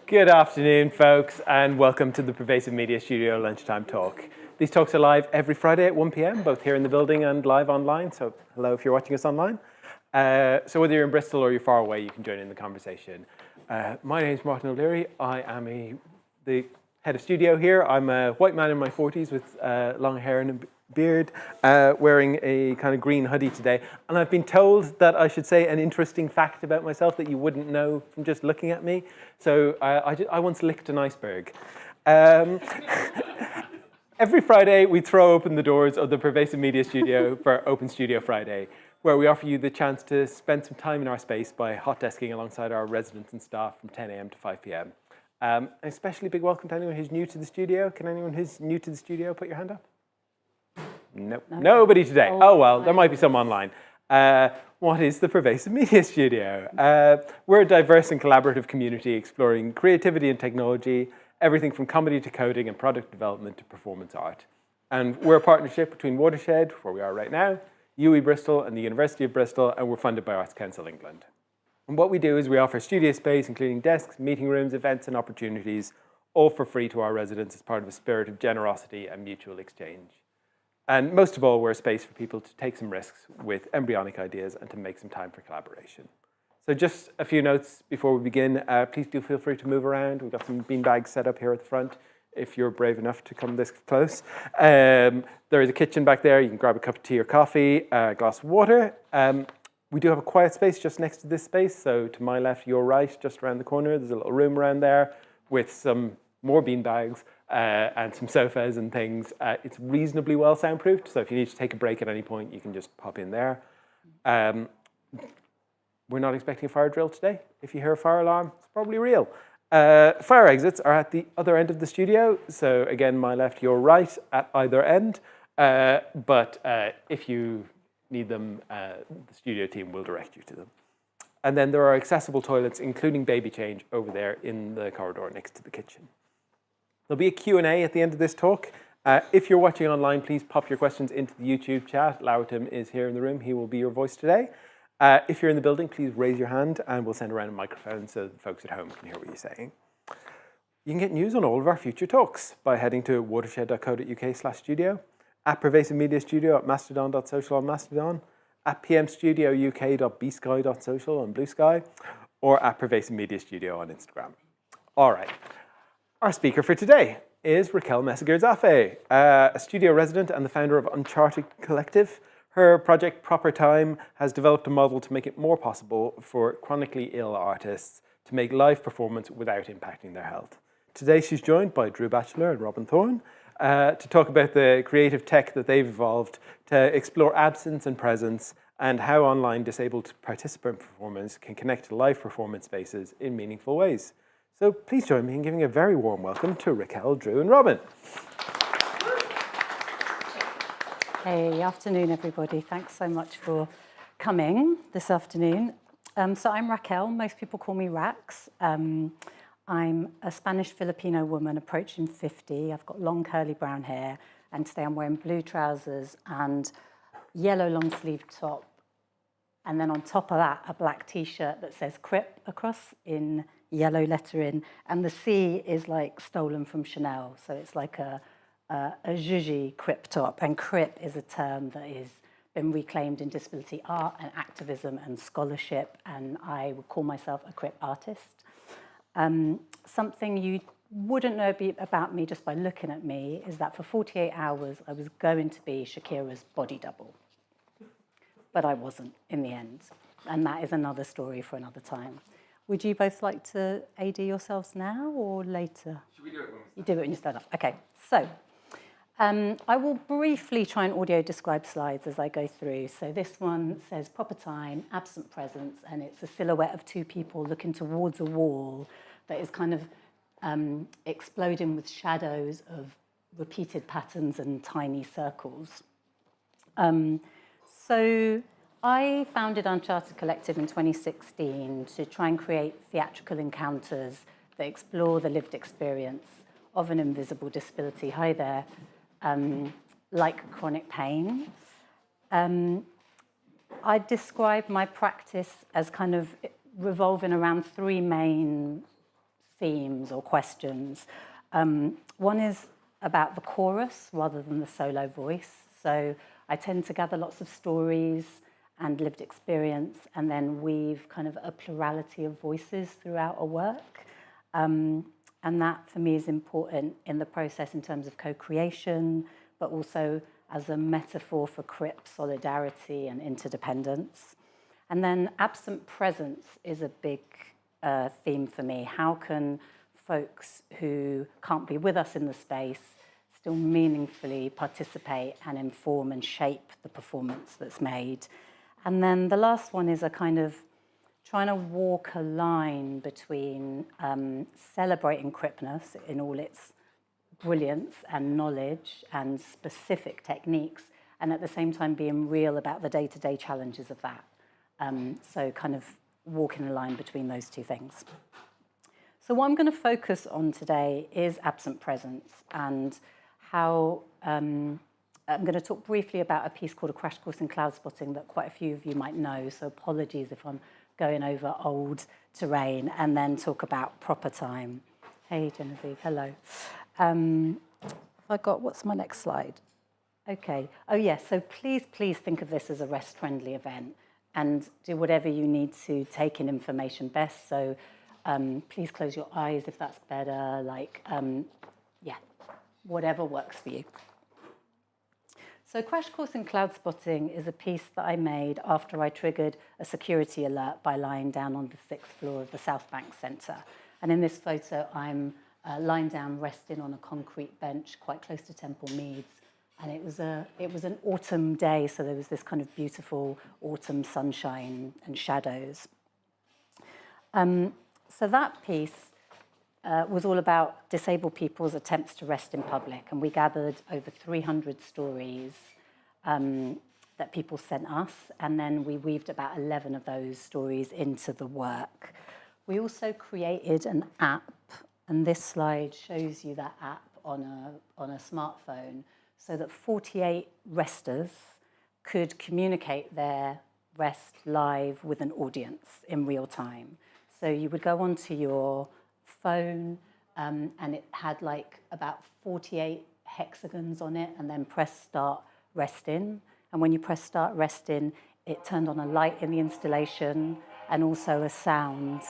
Good afternoon, folks, and welcome to the Pervasive Media Studio Lunchtime Talk. These talks are live every Friday at 1 p.m, both here in the building and live online, so hello if you're watching us online. So whether you're in Bristol or you're far away, you can join in the conversation. My name is Martin O'Leary. I am the head of studio here. I'm a white man in my 40s with long hair and a beard, wearing a kind of green hoodie today. And I've been told that I should say an interesting fact about myself that you wouldn't know from just looking at me. So I once licked an iceberg. Every Friday, we throw open the doors of the Pervasive Media Studio for Open Studio Friday, where we offer you the chance to spend some time in our space by hot desking alongside our residents and staff from 10 a.m. to 5 p.m. An especially big welcome to anyone who's new to the studio. Can anyone who's new to the studio put your hand up? Nope. No. Nobody today. Oh, well, there might be some online. What is the Pervasive Media Studio? We're a diverse and collaborative community exploring creativity and technology, everything from comedy to coding and product development to performance art. And we're a partnership between Watershed, where we are right now, UE Bristol and the University of Bristol, and we're funded by Arts Council England. And what we do is we offer studio space, including desks, meeting rooms, events, and opportunities, all for free to our residents as part of a spirit of generosity and mutual exchange. And most of all, we're a space for people to take some risks with embryonic ideas and to make some time for collaboration. So just a few notes before we begin. Please do feel free to move around. We've got some bean bags set up here at the front if you're brave enough to come this close. There is a kitchen back there. You can grab a cup of tea or coffee, a glass of water. We do have a quiet space just next to this space. So to my left, your right, just around the corner, there's a little room around there with some more bean bags. And some sofas and things. It's reasonably well soundproofed, so if you need to take a break at any point, you can just pop in there. We're not expecting a fire drill today. If you hear a fire alarm, it's probably real. Fire exits are at the other end of the studio, so again, my left, your right, at either end. But if you need them, the studio team will direct you to them. And then there are accessible toilets, including baby change, over there in the corridor next to the kitchen. There'll be a Q&A at the end of this talk. If you're watching online, please pop your questions into the YouTube chat. Lauritim is here in the room. He will be your voice today. If you're in the building, please raise your hand and we'll send around a microphone so the folks at home can hear what you're saying. You can get news on all of our future talks by heading to watershed.co.uk/studio, at Pervasive Media Studio at mastodon.social on Mastodon, at pmstudiouk.bsky.social on Blue Sky, or at Pervasive Media Studio on Instagram. All right. Our speaker for today is Raquel Meseguer Zafe, a studio resident and the founder of Unchartered Collective. Her project, Proper Time, has developed a model to make it more possible for chronically ill artists to make live performance without impacting their health. Today she's joined by Drew Batchelor and Robin Thorne to talk about the creative tech that they've evolved to explore absence and presence and how online disabled participant performance can connect to live performance spaces in meaningful ways. So please join me in giving a very warm welcome to Raquel, Drew, and Robin. Hey, afternoon, everybody. Thanks so much for coming this afternoon. So I'm Raquel. Most people call me Rax. I'm a Spanish-Filipino woman approaching 50. I've got long, curly brown hair. And today I'm wearing blue trousers and yellow long-sleeve top. And then on top of that, a black T-shirt that says Crip across in yellow lettering, and the C is like stolen from Chanel, so it's like a zhuzhi crip top, and crip is a term that has been reclaimed in disability art and activism and scholarship, and I would call myself a crip artist. Something you wouldn't know about me just by looking at me is that for 48 hours I was going to be Shakira's body double, but I wasn't in the end, and that is another story for another time. Would you both like to AD yourselves now or later? Should we do it when we stand? You do it when you stand up. Okay, so I will briefly try and audio describe slides as I go through. So this one says proper time, absent presence, and it's a silhouette of two people looking towards a wall that is kind of exploding with shadows of repeated patterns and tiny circles. So I founded Unchartered Collective in 2016 to try and create theatrical encounters that explore the lived experience of an invisible disability. Hi there. Like chronic pain. I describe my practice as kind of revolving around three main themes or questions. One is about the chorus rather than the solo voice. So I tend to gather lots of stories and lived experience and then weave kind of a plurality of voices throughout a work. And that for me is important in the process in terms of co-creation, but also as a metaphor for crip solidarity and interdependence. And then absent presence is a big theme for me. How can folks who can't be with us in the space still meaningfully participate and inform and shape the performance that's made? And then the last one is a kind of trying to walk a line between celebrating cripness in all its brilliance and knowledge and specific techniques, and at the same time being real about the day-to-day challenges of that. So kind of walking a line between those two things. So what I'm going to focus on today is absent presence and how I'm going to talk briefly about a piece called A Crash Course in Cloudspotting that quite a few of you might know, so apologies if I'm going over old terrain, and then talk about proper time. Hey, Genevieve, hello. What's my next slide? Okay. Oh, yes. So please think of this as a rest-friendly event and do whatever you need to take in information best. So please close your eyes if that's better. Yeah, whatever works for you. So Crash Course in Cloudspotting is a piece that I made after I triggered a security alert by lying down on the 6th floor of the South Bank Centre. And in this photo, I'm lying down, resting on a concrete bench quite close to Temple Meads. And it was an autumn day, so there was this kind of beautiful autumn sunshine and shadows. So that piece was all about disabled people's attempts to rest in public. And we gathered over 300 stories that people sent us. And then we weaved about 11 of those stories into the work. We also created an app. And this slide shows you that app on a smartphone so that 48 resters could communicate their rest live with an audience in real time. So you would go onto your phone and it had like about 48 hexagons on it, and then press start resting. And when you press start resting, it turned on a light in the installation and also a sound.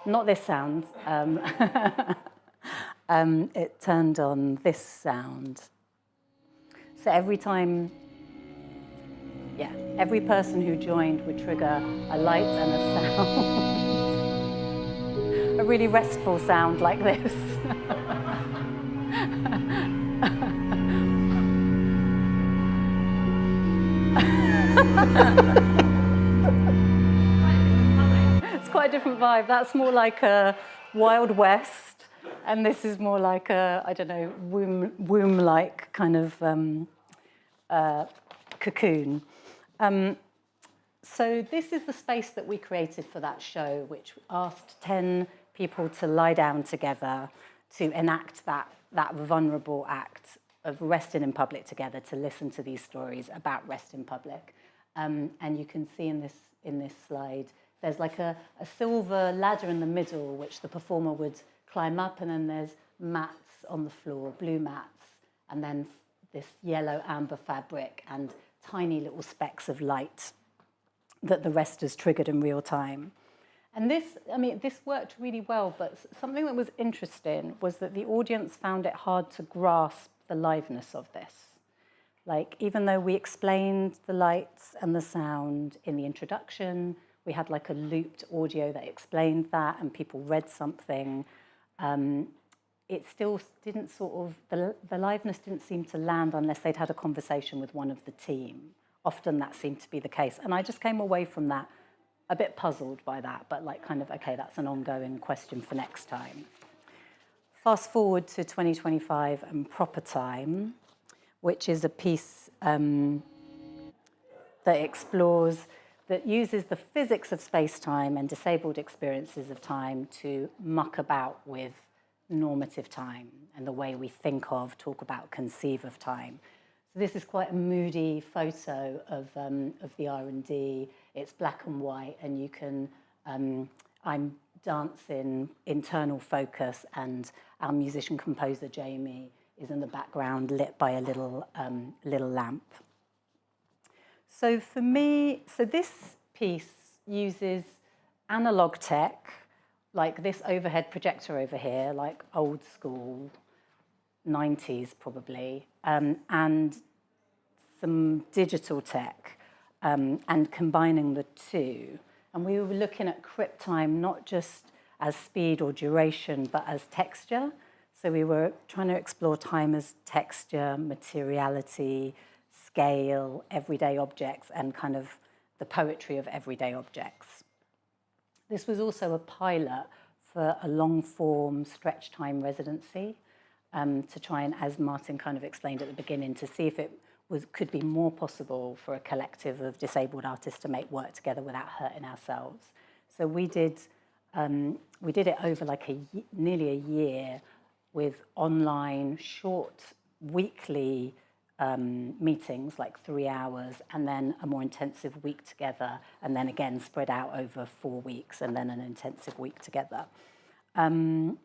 Not this sound. It turned on this sound. So every time, every person who joined would trigger a light and a sound. A really restful sound like this. It's quite a different vibe. That's more like a Wild West, and this is more like a, I don't know, womb-like kind of cocoon. So this is the space that we created for that show, which asked 10 people to lie down together to enact that vulnerable act of resting in public together, to listen to these stories about rest in public. And you can see in this slide, there's like a silver ladder in the middle, which the performer would climb up, and then there's mats on the floor, blue mats, and then this yellow amber fabric and tiny little specks of light that the resters triggered in real time. And this worked really well, but something that was interesting was that the audience found it hard to grasp the liveness of this. Like, even though we explained the lights and the sound in the introduction, we had like a looped audio that explained that, and people read something, it still didn't the liveness didn't seem to land unless they'd had a conversation with one of the team. Often that seemed to be the case. And I just came away from that a bit puzzled by that, but like kind of, okay, that's an ongoing question for next time. Fast forward to 2025 and Proper Time, which is a piece that uses the physics of space-time and disabled experiences of time to muck about with normative time and the way we think of, talk about, conceive of time. So this is quite a moody photo of the R&D. It's black and white, and you can, I'm dancing, internal focus, and our musician-composer, Jamie, is in the background, lit by a little lamp. So for me, this piece uses analog tech, like this overhead projector over here, like old school, 90s probably, and some digital tech, and combining the two. And we were looking at crypt time not just as speed or duration, but as texture. So we were trying to explore time as texture, materiality, scale, everyday objects, and kind of the poetry of everyday objects. This was also a pilot for a long-form stretch time residency, to try and, as Martin kind of explained at the beginning, to see if it could be more possible for a collective of disabled artists to make work together without hurting ourselves. So we did it over like nearly a year with online, short, weekly meetings, like 3 hours, and then a more intensive week together, and then again spread out over 4 weeks, and then an intensive week together. And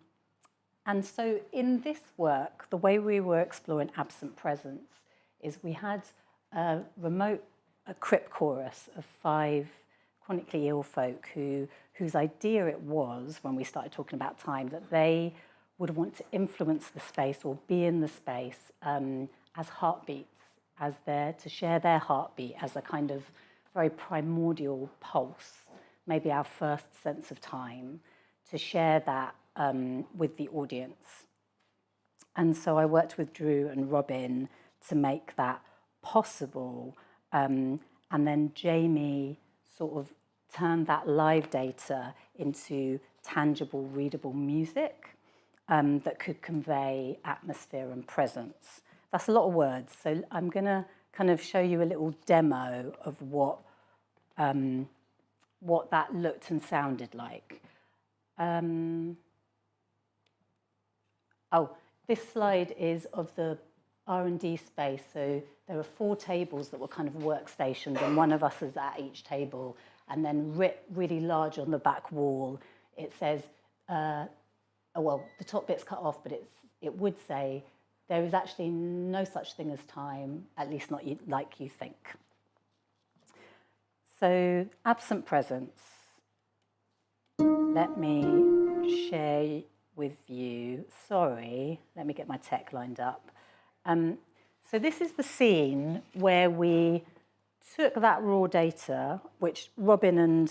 so in this work, the way we were exploring absent presence is we had a crypt chorus of 5 chronically ill folk whose idea it was, when we started talking about time, that they would want to influence the space or be in the space as heartbeats, to share their heartbeat as a kind of very primordial pulse, maybe our first sense of time, to share that with the audience. And so I worked with Drew and Robin to make that possible. And then Jamie sort of turned that live data into tangible, readable music that could convey atmosphere and presence. That's a lot of words. So I'm going to kind of show you a little demo of what that looked and sounded like. This slide is of the R&D space. So there are 4 tables that were kind of workstations, and one of us is at each table. And then writ really large on the back wall, it says, the top bit's cut off, but it would say, there is actually no such thing as time, at least not like you think. So absent presence. Let me share with you, sorry, let me get my tech lined up. So this is the scene where we took that raw data, which Robin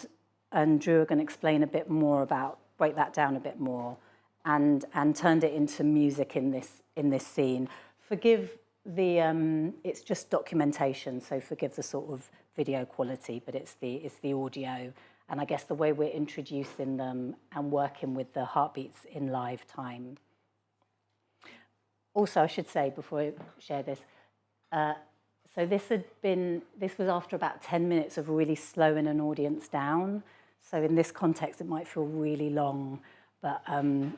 and Drew are going to explain a bit more about, break that down a bit more, and turned it into music in this scene. Forgive the it's just documentation, so forgive the sort of video quality, but it's the audio, and I guess the way we're introducing them and working with the heartbeats in live time. Also, I should say before I share this, so this was after about 10 minutes of really slowing an audience down. So in this context, it might feel really long, but I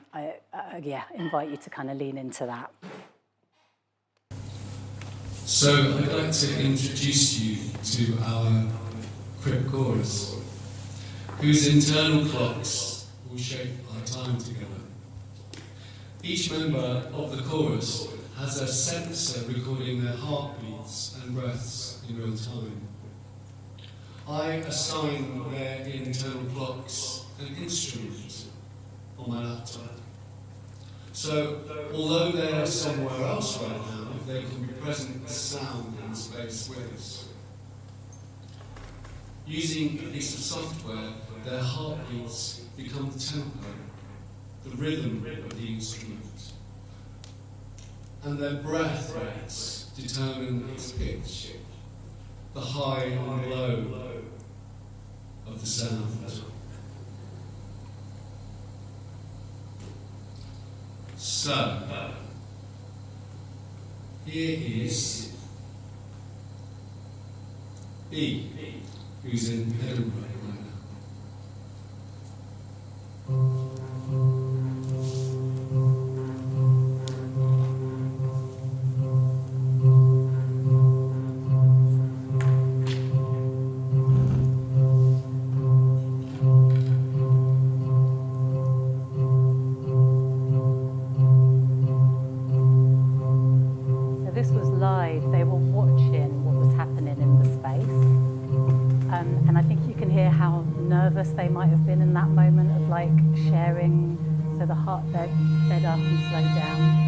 invite you to kind of lean into that. So I'd like to introduce you to our crypt chorus, whose internal clocks will shape our time together. Each member of the chorus has a sensor recording their heartbeats and breaths in real time. I assign their internal clocks an instrument on my laptop. So, although they are somewhere else right now, they can be present as sound in space with us. Using a piece of software, their heartbeats become the tempo, the rhythm of the instrument. And their breath rates determine its pitch, the high and low of the sound. So, here is B, who's in Edinburgh right now. they might have been in that moment of like sharing, so the heart sped up and slowed down.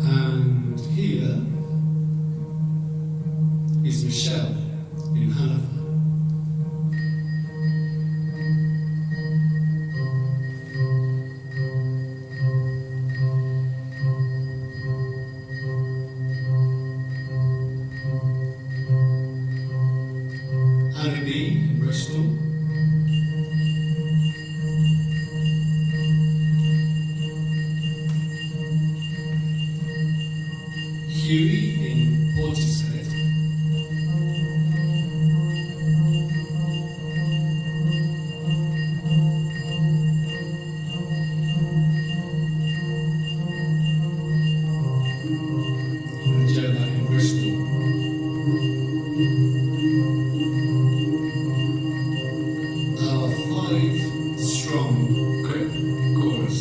And here is Michelle in Hanover. Anna B in Bristol. Huey in Watershed. And Gemma in Bristol. Our 5-strong grip chorus.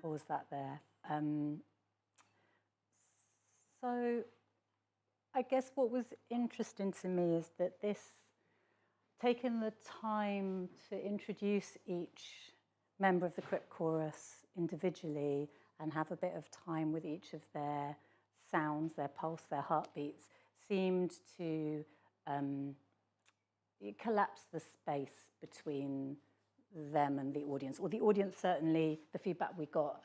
Pause that there. So I guess what was interesting to me is that this, taking the time to introduce each member of the crypt chorus individually and have a bit of time with each of their sounds, their pulse, their heartbeats, seemed to collapse the space between them and the audience. Or the audience, certainly, the feedback we got,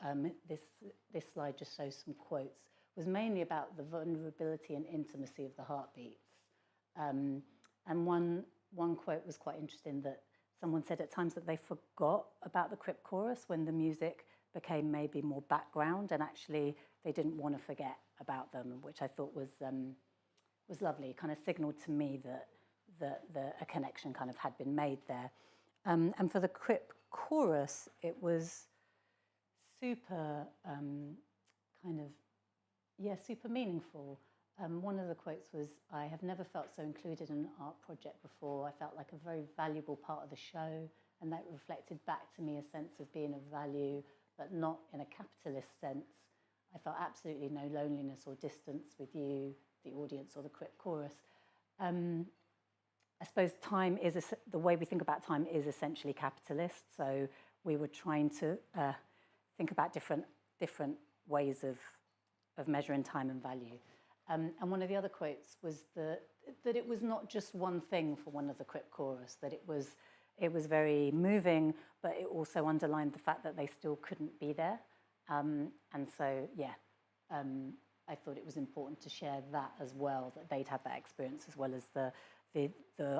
this slide just shows some quotes, was mainly about the vulnerability and intimacy of the heartbeats. And one quote was quite interesting, that someone said at times that they forgot about the crypt chorus when the music became maybe more background, and actually they didn't want to forget about them, which I thought was lovely. It kind of signaled to me that a connection kind of had been made there. And for the crypt chorus, it was super super meaningful. One of the quotes was, "I have never felt so included in an art project before. I felt like a very valuable part of the show, and that reflected back to me a sense of being of value, but not in a capitalist sense. I felt absolutely no loneliness or distance with you, the audience, or the crypt chorus. I suppose time is, the way we think about time is essentially capitalist. So we were trying to think about different ways of measuring time and value. And one of the other quotes was that it was not just one thing for one of the crypt chorus, that it was very moving, but it also underlined the fact that they still couldn't be there. And so, yeah, I thought it was important to share that as well, that they'd had that experience as well as the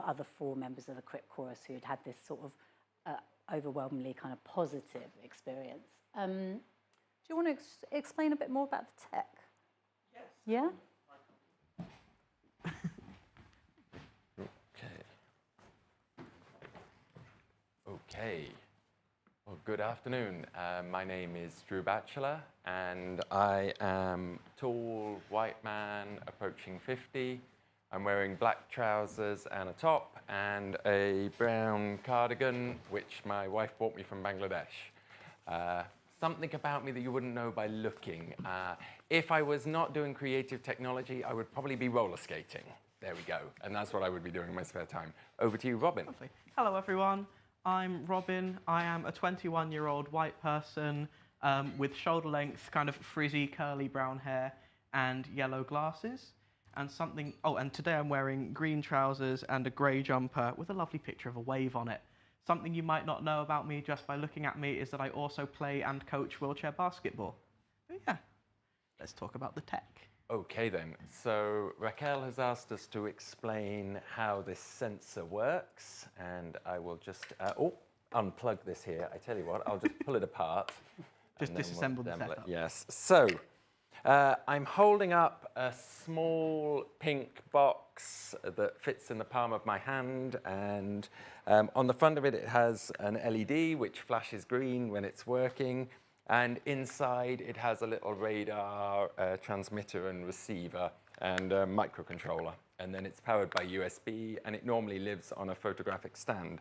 other 4 members of the crypt chorus who had this sort of overwhelmingly kind of positive experience. Do you want to explain a bit more about the tech? Yes. Yeah? Okay. Well, good afternoon. My name is Drew Batchelor, and I am a tall white man approaching 50. I'm wearing black trousers and a top and a brown cardigan, which my wife bought me from Bangladesh. Something about me that you wouldn't know by looking. If I was not doing creative technology, I would probably be roller skating. There we go. And that's what I would be doing in my spare time. Over to you, Robin. Lovely. Hello, everyone. I'm Robin. I am a 21-year-old white person with shoulder-length, kind of frizzy, curly brown hair and yellow glasses. And today I'm wearing green trousers and a grey jumper with a lovely picture of a wave on it. Something you might not know about me just by looking at me is that I also play and coach wheelchair basketball. But yeah, let's talk about the tech. Okay then, so Raquel has asked us to explain how this sensor works, and I will just, unplug this here. I tell you what, I'll just pull it apart. Just disassemble the setup. Yes, so I'm holding up a small pink box that fits in the palm of my hand, and on the front of it, it has an LED which flashes green when it's working. And inside, it has a little radar transmitter and receiver and a microcontroller. And then it's powered by USB, and it normally lives on a photographic stand.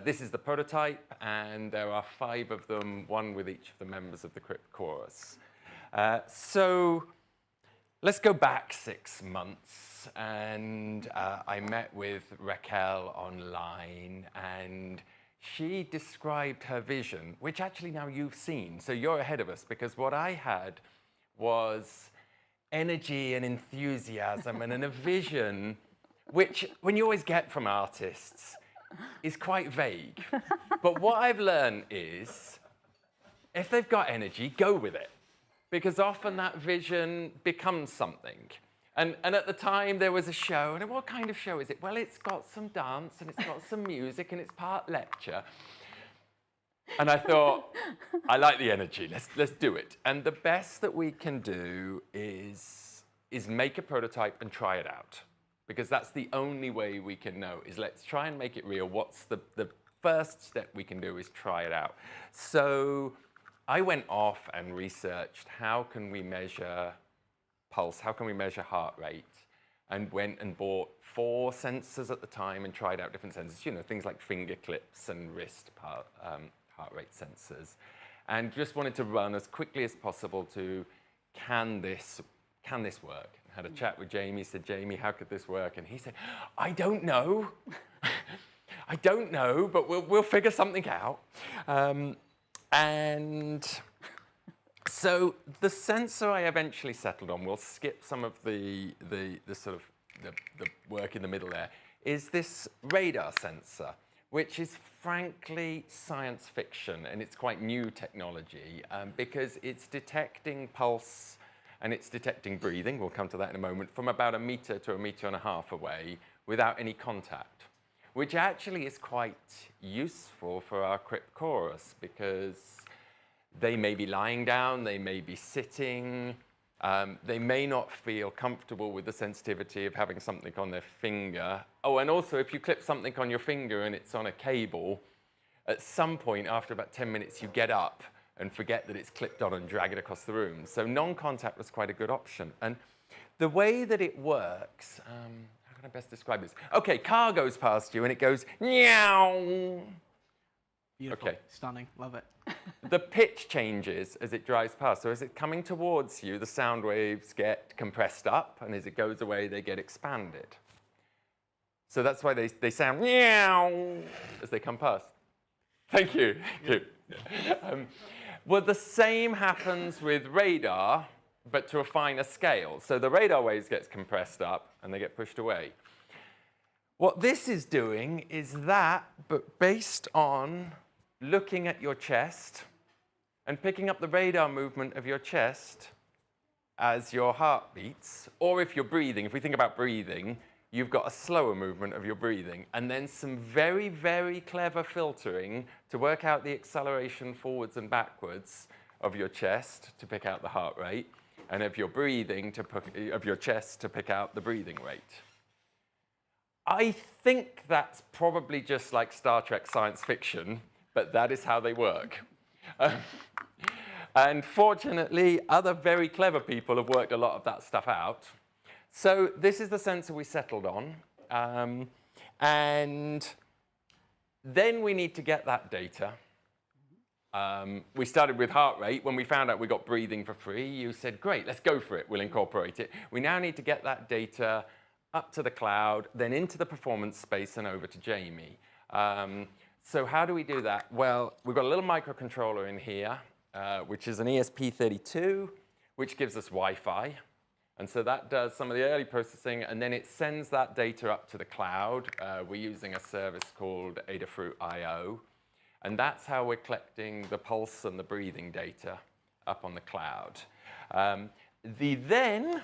This is the prototype, and there are 5 of them, one with each of the members of the crypt chorus. So let's go back 6 months, and I met with Raquel online, and she described her vision, which actually now you've seen, so you're ahead of us, because what I had was energy and enthusiasm and a vision, which, when you always get from artists, is quite vague. But what I've learned is, if they've got energy, go with it, because often that vision becomes something. And at the time, there was a show, and what kind of show is it? Well, it's got some dance, and it's got some music, and it's part lecture. And I thought, I like the energy, let's do it. And the best that we can do is make a prototype and try it out. Because that's the only way we can know, is let's try and make it real. What's the first step we can do is try it out. So I went off and researched, how can we measure pulse, how can we measure heart rate, and went and bought 4 sensors at the time and tried out different sensors, you know, things like finger clips and wrist heart rate sensors, and just wanted to run as quickly as possible to, can this work? I had a chat with Jamie, said, Jamie, how could this work? And he said, I don't know. I don't know, but we'll figure something out. And so the sensor I eventually settled on, we'll skip some of the sort of the work in the middle there, is this radar sensor, which is frankly science fiction, and it's quite new technology because it's detecting pulse and it's detecting breathing, we'll come to that in a moment, from about 1 meter to 1.5 meters away without any contact, which actually is quite useful for our crypt chorus, because they may be lying down, they may be sitting, they may not feel comfortable with the sensitivity of having something on their finger. Oh, and also if you clip something on your finger and it's on a cable, at some point after about 10 minutes you get up and forget that it's clipped on and drag it across the room. So non-contact was quite a good option. And the way that it works, how can I best describe this? Okay, car goes past you and it goes, meow. Beautiful. Okay. Stunning. Love it. The pitch changes as it drives past. So as it's coming towards you, the sound waves get compressed up, and as it goes away, they get expanded. So that's why they sound meow as they come past. Thank you. Thank you. Well, the same happens with radar, but to a finer scale. So the radar waves get compressed up, and they get pushed away. What this is doing is that, but based on looking at your chest and picking up the radar movement of your chest as your heart beats, or if you're breathing, if we think about breathing, you've got a slower movement of your breathing, and then some very, very clever filtering to work out the acceleration forwards and backwards of your chest to pick out the heart rate, and of your breathing of your chest to pick out the breathing rate. I think that's probably just like Star Trek science fiction, but that is how they work. And fortunately, other very clever people have worked a lot of that stuff out. So this is the sensor we settled on. And then we need to get that data. We started with heart rate. When we found out we got breathing for free, you said, great, let's go for it. We'll incorporate it. We now need to get that data up to the cloud, then into the performance space and over to Jamie. So how do we do that? Well, we've got a little microcontroller in here, which is an ESP32, which gives us Wi-Fi. And so that does some of the early processing, and then it sends that data up to the cloud. We're using a service called Adafruit IO. And that's how we're collecting the pulse and the breathing data up on the cloud. Then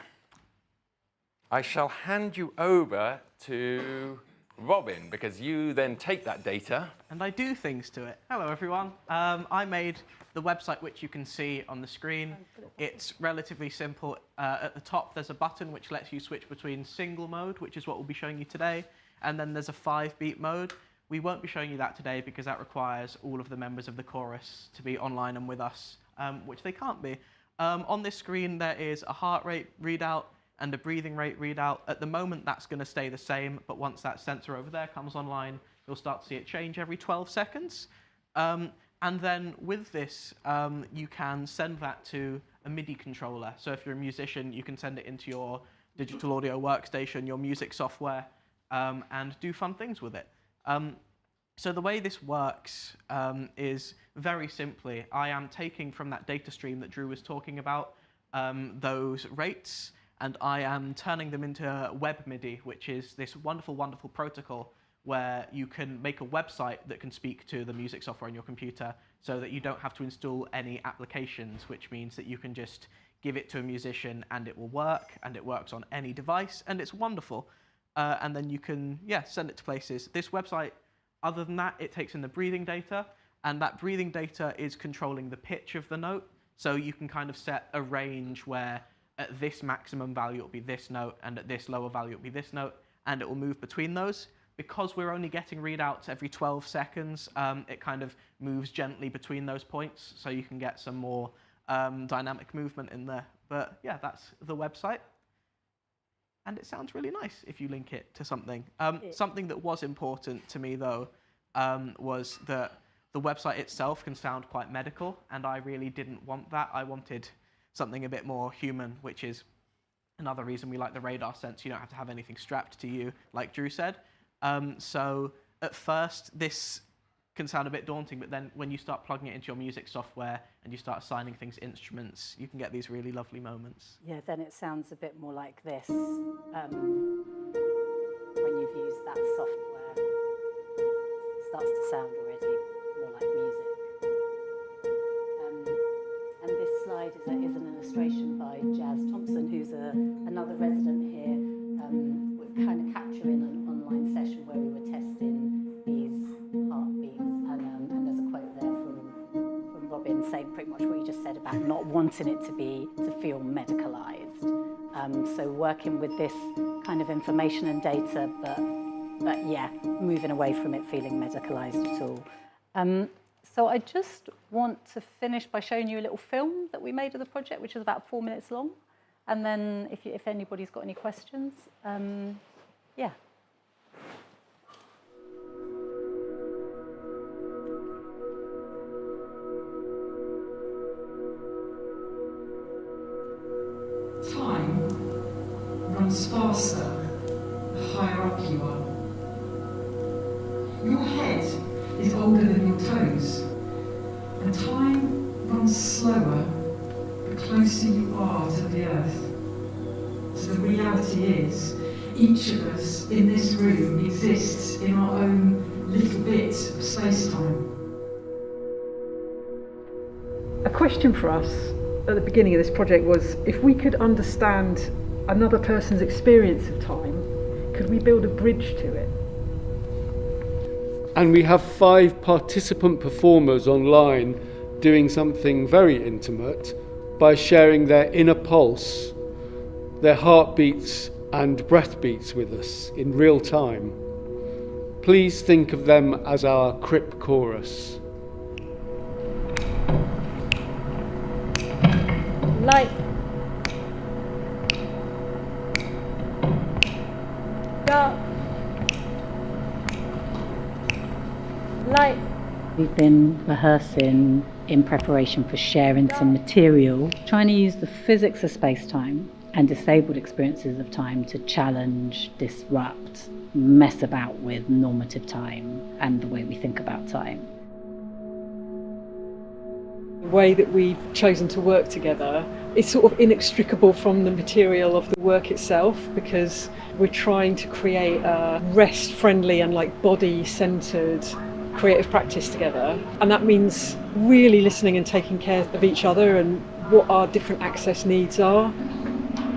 I shall hand you over to Robin, because you then take that data. And I do things to it. Hello, everyone. I made the website, which you can see on the screen. It's relatively simple. At the top, there's a button which lets you switch between single mode, which is what we'll be showing you today, and then there's a 5-beat mode. We won't be showing you that today because that requires all of the members of the chorus to be online and with us, which they can't be. On this screen, there is a heart rate readout and a breathing rate readout. At the moment, that's going to stay the same, but once that sensor over there comes online, you'll start to see it change every 12 seconds. And then with this, you can send that to a MIDI controller. So if you're a musician, you can send it into your digital audio workstation, your music software, and do fun things with it. So the way this works is very simply, I am taking from that data stream that Drew was talking about those rates, and I am turning them into web MIDI, which is this wonderful, wonderful protocol where you can make a website that can speak to the music software on your computer so that you don't have to install any applications, which means that you can just give it to a musician and it will work, and it works on any device, and it's wonderful. And then you can, send it to places. This website, other than that, it takes in the breathing data, and that breathing data is controlling the pitch of the note. So you can kind of set a range where at this maximum value, it'll be this note, and at this lower value, it'll be this note, and it will move between those. Because we're only getting readouts every 12 seconds, it kind of moves gently between those points, so you can get some more dynamic movement in there. But yeah, that's the website. And it sounds really nice if you link it to something. Something that was important to me, though, was that the website itself can sound quite medical, and I really didn't want that. I wanted something a bit more human, which is another reason we like the radar sense. You don't have to have anything strapped to you, like Drew said. So at first, this can sound a bit daunting, but then when you start plugging it into your music software and you start assigning things instruments, you can get these really lovely moments. Yeah, then it sounds a bit more like this when you've used that software. It starts to sound already more like music. And this slide is an illustration by Jazz Thompson, who's another resident here. We're kind of capturing an online session where we were testing these heartbeats, and there's a quote there from Robin saying pretty much what you just said about not wanting it to feel medicalized. So working with this kind of information and data, but yeah, moving away from it feeling medicalized at all. So I just want to finish by showing you a little film that we made of the project, which is about 4 minutes long. And then if anybody's got any questions, yeah. runs faster the higher up you are. Your head is older than your toes, and time runs slower the closer you are to the earth. So the reality is, each of us in this room exists in our own little bit of space-time. A question for us at the beginning of this project was, if we could understand another person's experience of time, could we build a bridge to it? And we have 5 participant performers online doing something very intimate by sharing their inner pulse, their heartbeats and breath beats with us in real time. Please think of them as our crip chorus. Light. Dark. Light. We've been rehearsing in preparation for sharing some material, trying to use the physics of space-time and disabled experiences of time to challenge, disrupt, mess about with normative time and the way we think about time. The way that we've chosen to work together is sort of inextricable from the material of the work itself, because we're trying to create a rest-friendly and body-centred creative practice together, and that means really listening and taking care of each other and what our different access needs are.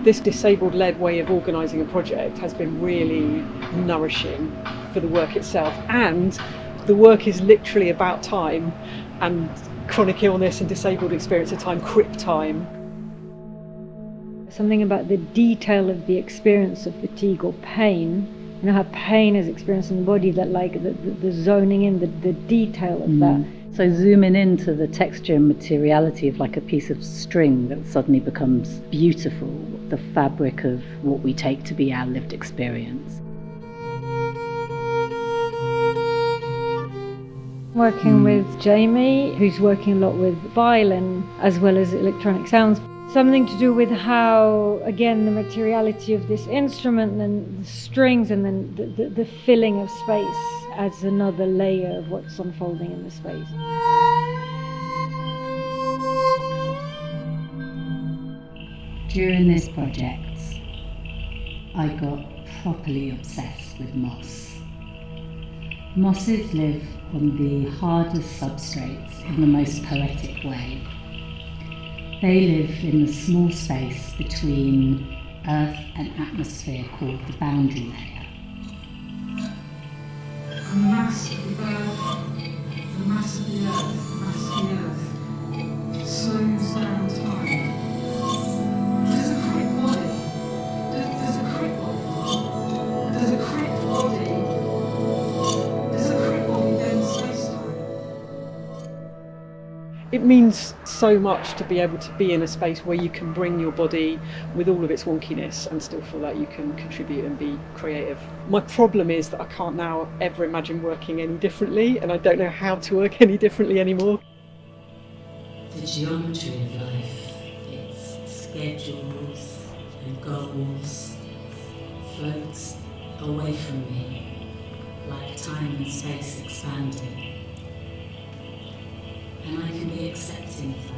This disabled-led way of organising a project has been really nourishing for the work itself, and the work is literally about time and chronic illness and disabled experience of time, crip time. Something about the detail of the experience of fatigue or pain, you know, how pain is experienced in the body, that the zoning in, the detail of that. So zooming into the texture and materiality of a piece of string that suddenly becomes beautiful, the fabric of what we take to be our lived experience. Working with Jamie, who's working a lot with violin as well as electronic sounds. Something to do with how, again, the materiality of this instrument and the strings and then the filling of space adds another layer of what's unfolding in the space. During this project, I got properly obsessed with moss. Mosses live on the hardest substrates in the most poetic way. They live in the small space between earth and atmosphere called the boundary layer. The mass of the earth, the mass of the earth, the mass of the earth slows down time. Does a crit body? Does a crit body? Does a crit body? Does a crit body bend space-time? It means so much to be able to be in a space where you can bring your body with all of its wonkiness and still feel like you can contribute and be creative. My problem is that I can't now ever imagine working any differently, and I don't know how to work any differently anymore. The geometry of life, its schedules and goals, floats away from me like time and space expanding. And I can be accepting of that.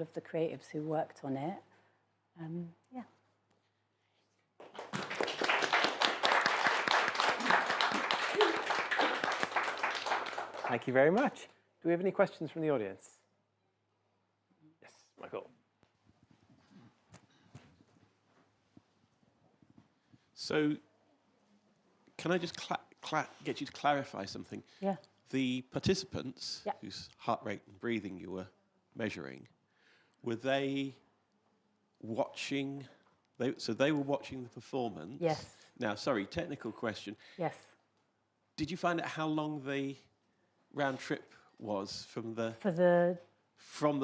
Of the creatives who worked on it, yeah. Thank you very much. Do we have any questions from the audience? Yes, Michael. So, can I just get you to clarify something? Yeah. The participants, Yeah. whose heart rate and breathing you were measuring, were they watching? So they were watching the performance. Yes. Now, sorry, technical question. Yes. Did you find out how long they round trip was from the For the from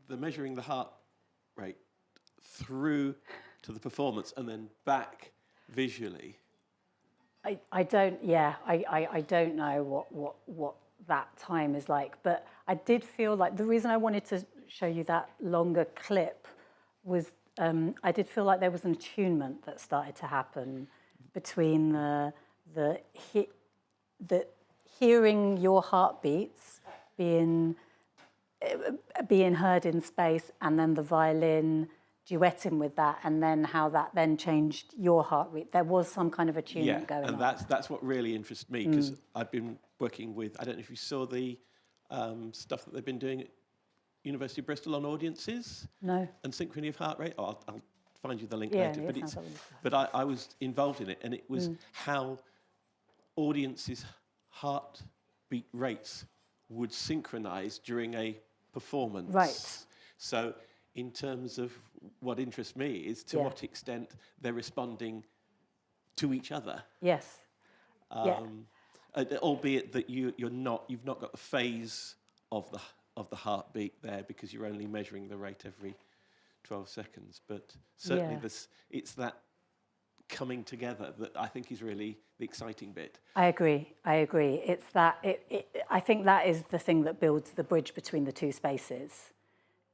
the measuring the heart rate through to the performance and then back visually? I don't know what that time is like, but I did feel like the reason I wanted to show you that longer clip was I did feel like there was an attunement that started to happen between the hearing your heartbeats being heard in space, and then the violin duetting with that, and then how that then changed your heart rate. There was some kind of attunement going on. And that's what really interests me, because I've been working with, I don't know if you saw the stuff that they've been doing at University of Bristol on audiences. No. And synchrony of heart rate. I'll find you the link Yeah, later. yeah, But sounds like what you but I was involved in it, and it was how audiences' heartbeat rates would synchronise during a performance. Right. So in terms of what interests me is to what extent they're responding to each other. Yes. Albeit that you've not got the phase of the heartbeat there, because you're only measuring the rate every 12 seconds. But certainly it's that coming together that I think is really the exciting bit. I agree. It's that, I think that is the thing that builds the bridge between the two spaces,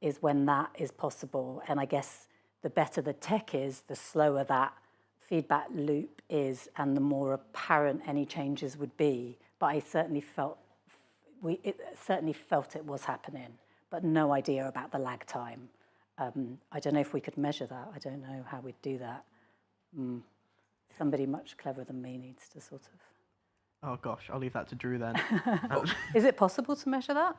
is when that is possible. And I guess the better the tech is, the slower that feedback loop is, and the more apparent any changes would be. But I certainly felt it was happening, but no idea about the lag time. I don't know if we could measure that. I don't know how we'd do that. Somebody much cleverer than me needs to sort of... Oh gosh, I'll leave that to Drew then. Is it possible to measure that?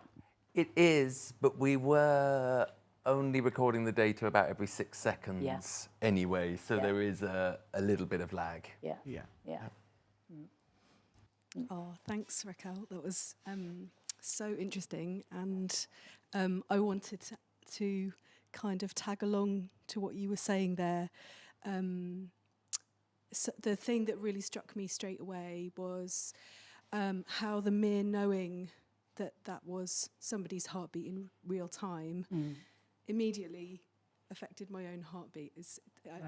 It is, but we were only recording the data about every 6 seconds anyway, so there is a little bit of lag. Yeah. Oh, thanks, Raquel. That was so interesting, and I wanted to kind of tag along to what you were saying there. So the thing that really struck me straight away was how the mere knowing that was somebody's heartbeat in real time immediately affected my own heartbeat.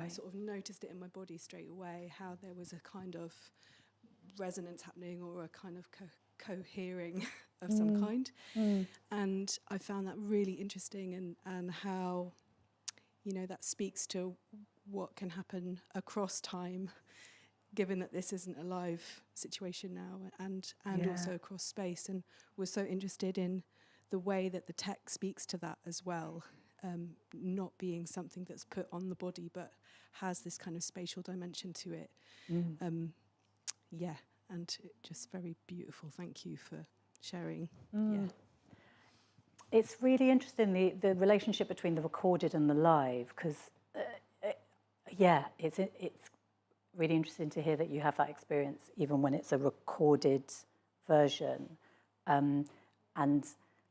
I sort of noticed it in my body straight away, how there was a kind of resonance happening, or a kind of cohering of some kind. And I found that really interesting, and how, that speaks to what can happen across time, given that this isn't a live situation now, and also across space, and was so interested in the way that the tech speaks to that as well, not being something that's put on the body, but has this kind of spatial dimension to it. And just very beautiful. Thank you for sharing. It's really interesting, the relationship between the recorded and the live, because it's really interesting to hear that you have that experience even when it's a recorded version, and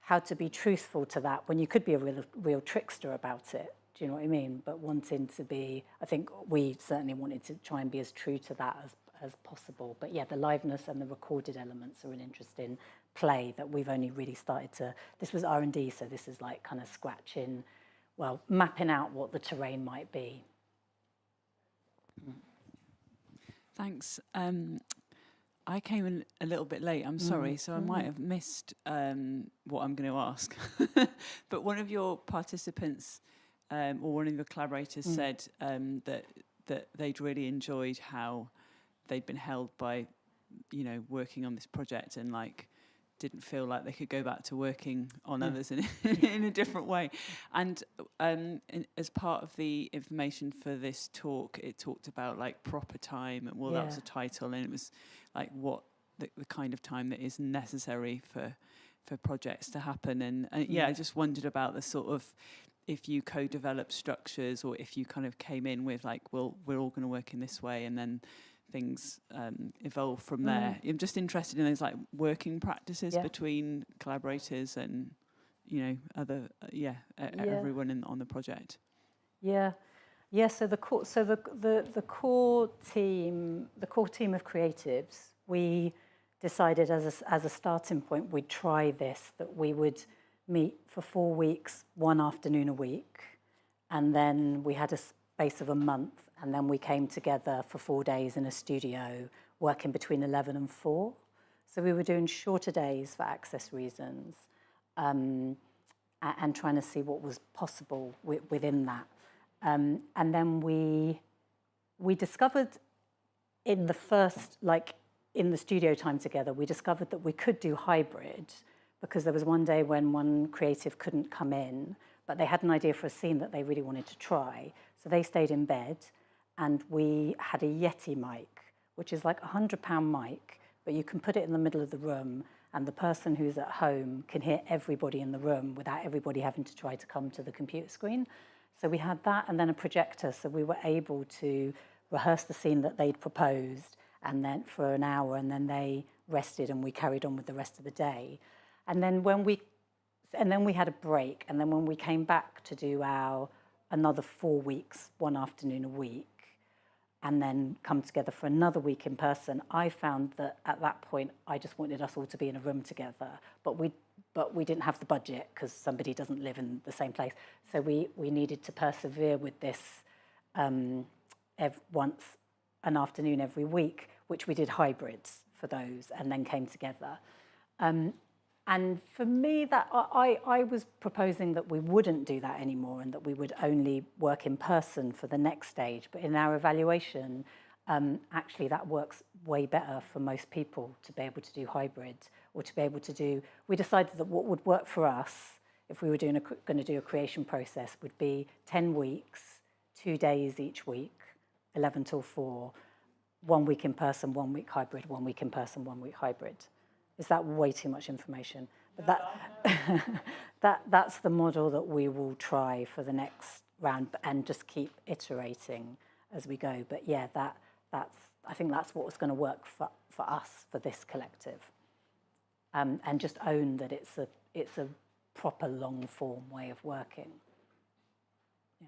how to be truthful to that when you could be a real trickster about it. Do you know what I mean? But wanting to be, I think we certainly wanted to try and be as true to that as possible. But the liveness and the recorded elements are an interesting play that we've only really started to, this was R&D, so this is like kind of scratching, mapping out what the terrain might be. Thanks. I came in a little bit late, I'm sorry, so I might have missed what I'm going to ask. But one of your participants, or one of your collaborators said that they'd really enjoyed how they'd been held by, working on this project, and didn't feel like they could go back to working on others in a different way. And as part of the information for this talk, it talked about proper time, and that was a title, and it was what the kind of time that is necessary for projects to happen. And I just wondered about the sort of, if you co-develop structures, or if you kind of came in with well, we're all going to work in this way, and then things evolve from there. I'm just interested in those working practices between collaborators and other everyone on the project. So the core team of creatives, we decided as a starting point, we'd try this, that we would meet for 4 weeks, one afternoon a week, and then we had a space of a month, and then we came together for 4 days in a studio, working between 11 and 4. So we were doing shorter days for access reasons, and trying to see what was possible within that. And then we discovered in the first, in the studio time together, we discovered that we could do hybrid, because there was one day when one creative couldn't come in, but they had an idea for a scene that they really wanted to try. So they stayed in bed, and we had a Yeti mic, which is like £100 mic, but you can put it in the middle of the room, and the person who's at home can hear everybody in the room without everybody having to try to come to the computer screen. So we had that, and then a projector, so we were able to rehearse the scene that they'd proposed, and then for an hour, and then they rested, and we carried on with the rest of the day. And then we had a break, and then when we came back to do another 4 weeks, one afternoon a week, and then come together for another week in person, I found that at that point I just wanted us all to be in a room together, but we didn't have the budget because somebody doesn't live in the same place. So we needed to persevere with this once an afternoon every week, which we did hybrids for those, and then came together. And for me, that I was proposing that we wouldn't do that anymore, and that we would only work in person for the next stage. But in our evaluation, actually that works way better for most people, to be able to do hybrid, or to be able to do. We decided that what would work for us, if we were going to do a creation process, would be 10 weeks, 2 days each week, 11 till 4, 1 week in person, 1 week hybrid, 1 week in person, 1 week hybrid. Is that way too much information? But that's the model that we will try for the next round, and just keep iterating as we go. But yeah, I think that's what was going to work for us, for this collective, and just own that it's a proper long form way of working. Yeah.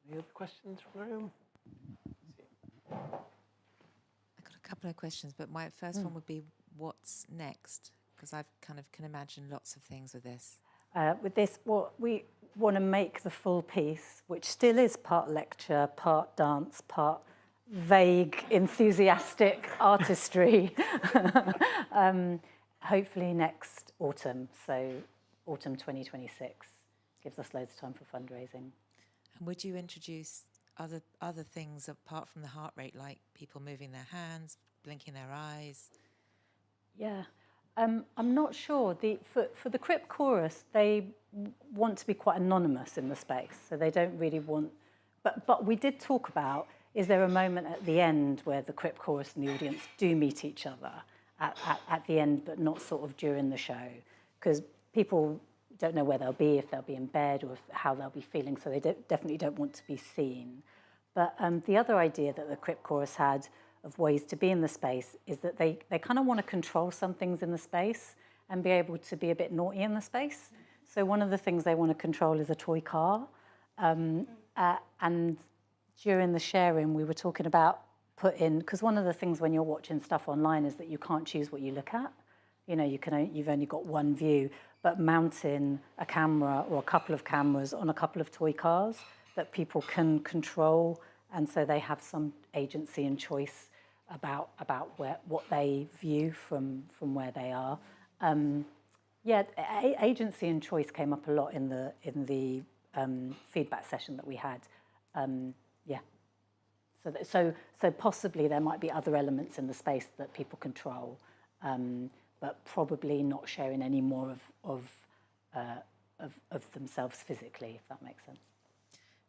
Any other questions from the room? A couple of questions, but my first one would be, what's next? Because I kind of can imagine lots of things with this. With this, we want to make the full piece, which still is part lecture, part dance, part vague, enthusiastic artistry. Hopefully next autumn, so autumn 2026. Gives us loads of time for fundraising. And would you introduce other things apart from the heart rate, like people moving their hands, blinking their eyes? Yeah, I'm not sure. For the crypt chorus, they want to be quite anonymous in the space, so they don't really want. But we did talk about, is there a moment at the end where the crypt chorus and the audience do meet each other at the end, but not sort of during the show, because people don't know where they'll be, if they'll be in bed, or how they'll be feeling, so they definitely don't want to be seen. But the other idea that the crypt chorus had of ways to be in the space is that they kind of want to control some things in the space and be able to be a bit naughty in the space. So one of the things they want to control is a toy car. And during the sharing, we were talking about because one of the things when you're watching stuff online is that you can't choose what you look at. You know, you've only got one view, but mounting a camera or a couple of cameras on a couple of toy cars that people can control, and so they have some agency and choice about what they view from where they are. Agency and choice came up a lot in the feedback session that we had. So possibly there might be other elements in the space that people control, but probably not sharing any more of themselves physically, if that makes sense.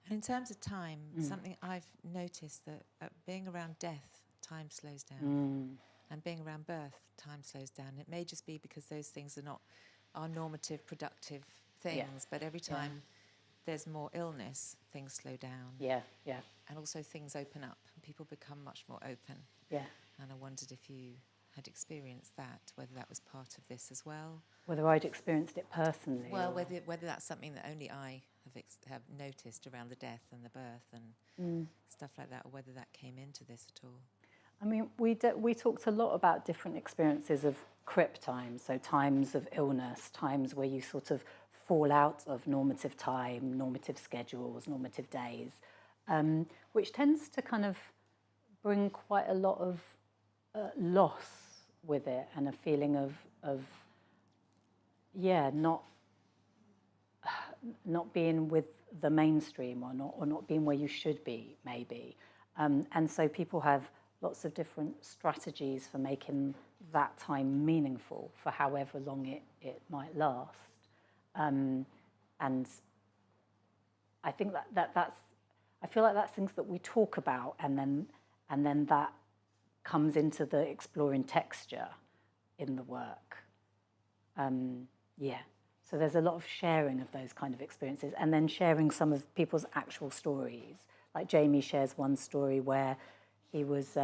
And in terms of time, something I've noticed that being around death, time slows down, and being around birth, time slows down. It may just be because those things are not our normative, productive things, but every time there's more illness, things slow down. Yeah. And also things open up, and people become much more open. Yeah. And I wondered if you had experienced that, whether that was part of this as well. Whether I'd experienced it personally. Well, whether that's something that only I have noticed around the death and the birth and stuff like that, or whether that came into this at all. I mean, we talked a lot about different experiences of crip times, so times of illness, times where you sort of fall out of normative time, normative schedules, normative days, which tends to kind of bring quite a lot of loss with it and a feeling of not being with the mainstream or not being where you should be, maybe. And so people have lots of different strategies for making that time meaningful for however long it might last. And I think I feel like that's things that we talk about, and then that comes into the exploring texture in the work. So there's a lot of sharing of those kind of experiences, and then sharing some of people's actual stories. Like Jamie shares one story where he was,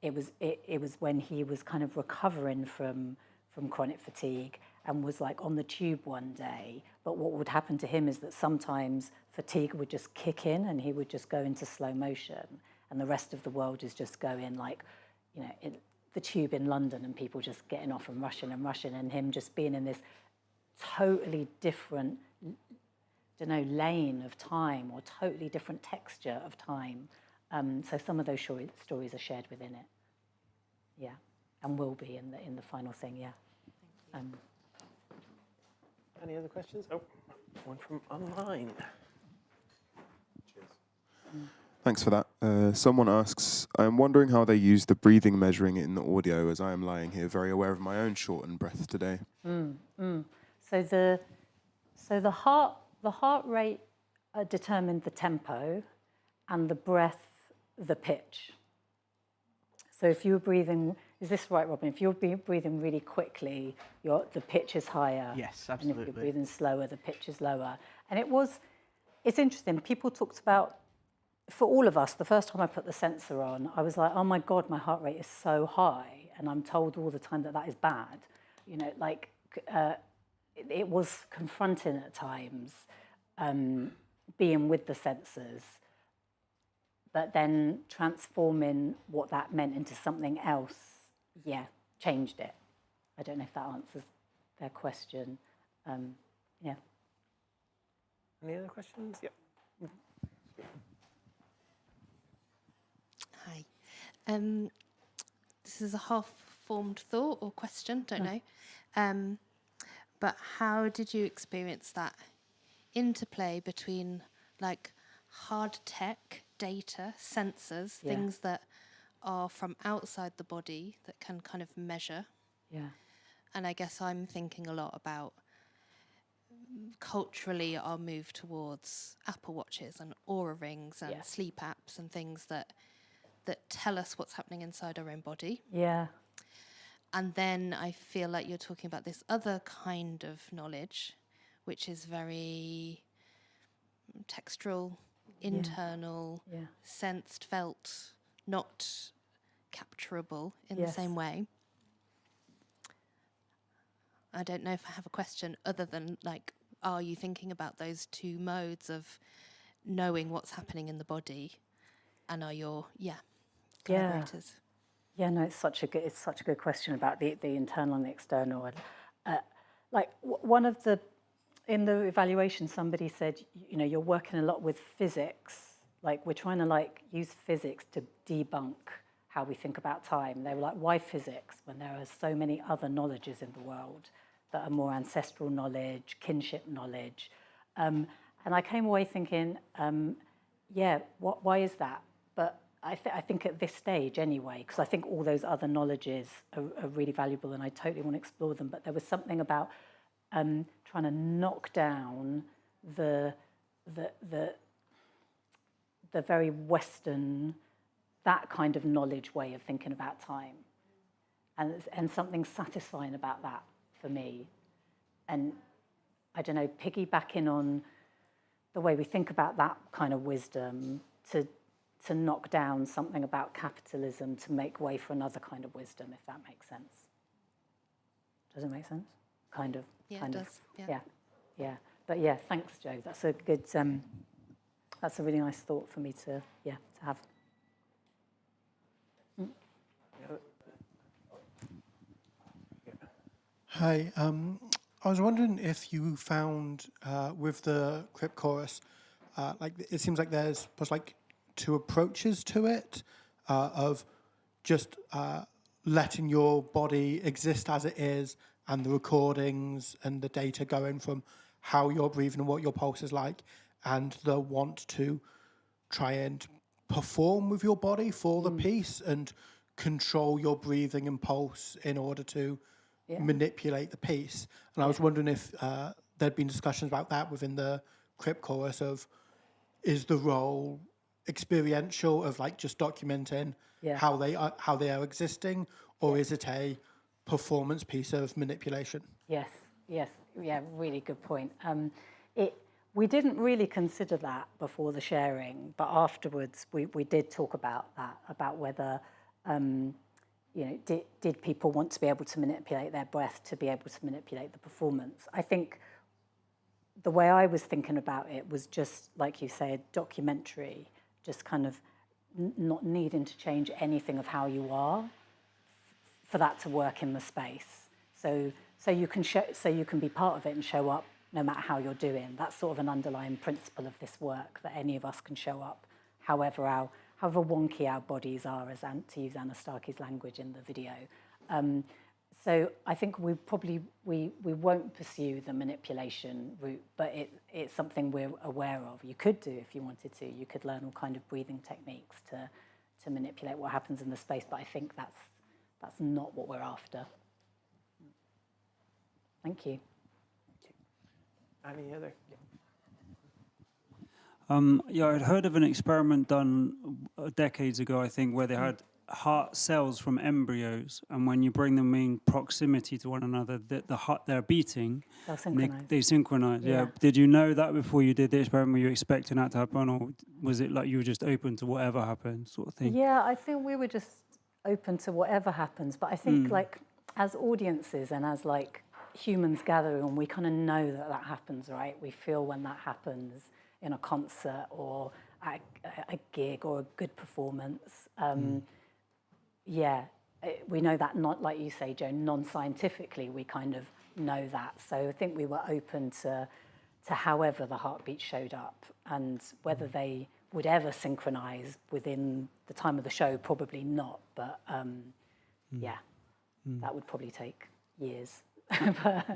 it was when he was kind of recovering from chronic fatigue and was like on the tube one day. But what would happen to him is that sometimes fatigue would just kick in and he would just go into slow motion, and the rest of the world is just going like, in the tube in London, and people just getting off and rushing, and him just being in this totally different, lane of time, or totally different texture of time. So some of those stories are shared within it, and will be in the final thing, Any other questions? Oh, one from online. Cheers. Thanks for that. Someone asks, I'm wondering how they use the breathing measuring in the audio, as I am lying here very aware of my own shortened breath today. So the heart rate determined the tempo, and the breath the pitch. So if you were breathing, is this right, Robin? If you're breathing really quickly, the pitch is higher. Yes, absolutely. And if you're breathing slower, the pitch is lower. And it's interesting. People talked about, for all of us, the first time I put the sensor on, I was like, oh my God, my heart rate is so high. And I'm told all the time that is bad. It was confronting at times, being with the sensors, but then transforming what that meant into something else, changed it. I don't know if that answers their question. Any other questions? Yep. Hi. This is a half-formed thought or question, don't know. But how did you experience that interplay between like hard tech, data, sensors, things that are from outside the body that can kind of measure? Yeah. And I guess I'm thinking a lot about culturally our move towards Apple Watches and Aura rings and sleep apps and things that tell us what's happening inside our own body. Yeah. And then I feel like you're talking about this other kind of knowledge, which is very textural, internal, sensed, felt, not capturable in the same way. I don't know if I have a question other than, like, are you thinking about those two modes of knowing what's happening in the body, and are your collaborators? Yeah, no, it's such a good question about the internal and the external. And one of in the evaluation, somebody said, you're working a lot with physics. Like, we're trying to use physics to debunk how we think about time. They were like, why physics when there are so many other knowledges in the world that are more ancestral knowledge, kinship knowledge? And I came away thinking, why is that? But I think at this stage anyway, because I think all those other knowledges are really valuable and I totally want to explore them, but there was something about trying to knock down the very Western, that kind of knowledge way of thinking about time, and something satisfying about that for me. And I don't know, piggybacking on the way we think about that kind of wisdom to knock down something about capitalism to make way for another kind of wisdom, if that makes sense. Does it make sense? Kind of. Yeah, kind it of. does. Yeah. But thanks, Joe. That's a good. That's a really nice thought for me to have. Hi. I was wondering if you found with the crypt chorus, like it seems like was like two approaches to it, of just letting your body exist as it is, and the recordings and the data going from how you're breathing and what your pulse is like, and the want to try and perform with your body for the piece and control your breathing and pulse in order to manipulate the piece. And I was wondering if there'd been discussions about that within the crypt chorus of, is the role experiential of like just documenting how they are existing, or is it a performance piece of manipulation? Yes, yeah, really good point. We didn't really consider that before the sharing, but afterwards we did talk about that, about whether, did people want to be able to manipulate their breath to be able to manipulate the performance? I think the way I was thinking about it was just, like you said, documentary, just kind of not needing to change anything of how you are for that to work in the space. So you can be part of it and show up no matter how you're doing. That's sort of an underlying principle of this work, that any of us can show up however wonky our bodies are, to use Anna Starkey's language in the video. So I think we won't pursue the manipulation route, but it's something we're aware of. You could do if you wanted to. You could learn all kind of breathing techniques to manipulate what happens in the space, but I think that's not what we're after. Thank you. Any other? Yeah, I'd heard of an experiment done decades ago, I think, where they had heart cells from embryos, and when you bring them in proximity to one another, the heart they're beating, They'll synchronize. they synchronize. Yeah. Did you know that before you did the experiment? Were you expecting that to happen, or was it like you were just open to whatever happened, sort of thing? Yeah, I think we were just open to whatever happens, but I think like as audiences and as like humans gathering, we kind of know that happens, right? We feel when that happens in a concert or at a gig or a good performance. We know that, not like you say, Joe, non-scientifically, we kind of know that. So I think we were open to however the heartbeat showed up, and whether they would ever synchronize within the time of the show, probably not. But that would probably take years. But,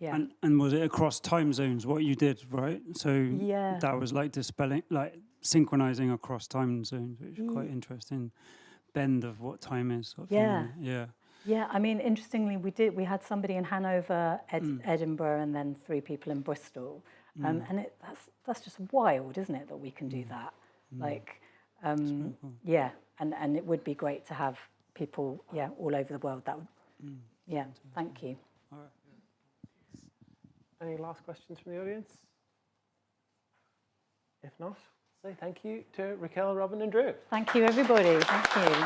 And was it across time zones what you did, right? So that was like dispelling, like synchronizing across time zones, which is quite interesting. Bend of what time is. Sort of thing. Yeah, I mean, interestingly, we had somebody in Hanover, Edinburgh, and then 3 people in Bristol. And that's just wild, isn't it, that we can do that? Like, cool. and it would be great to have people, all over the world. That would, thank you. All right. Any last questions from the audience? If not, say thank you to Raquel, Robin, and Drew. Thank you, everybody. Thank you.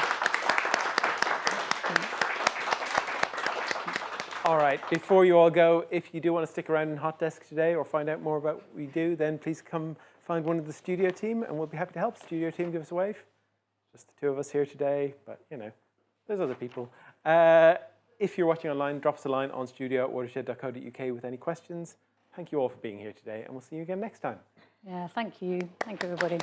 All right, before you all go, if you do want to stick around in Hot Desk today or find out more about what we do, then please come find one of the studio team and we'll be happy to help. Studio team, give us a wave. Just the 2 of us here today, but there's other people. If you're watching online, drop us a line on studio@watershed.co.uk with any questions. Thank you all for being here today, and we'll see you again next time. Yeah, thank you. Thank you, everybody.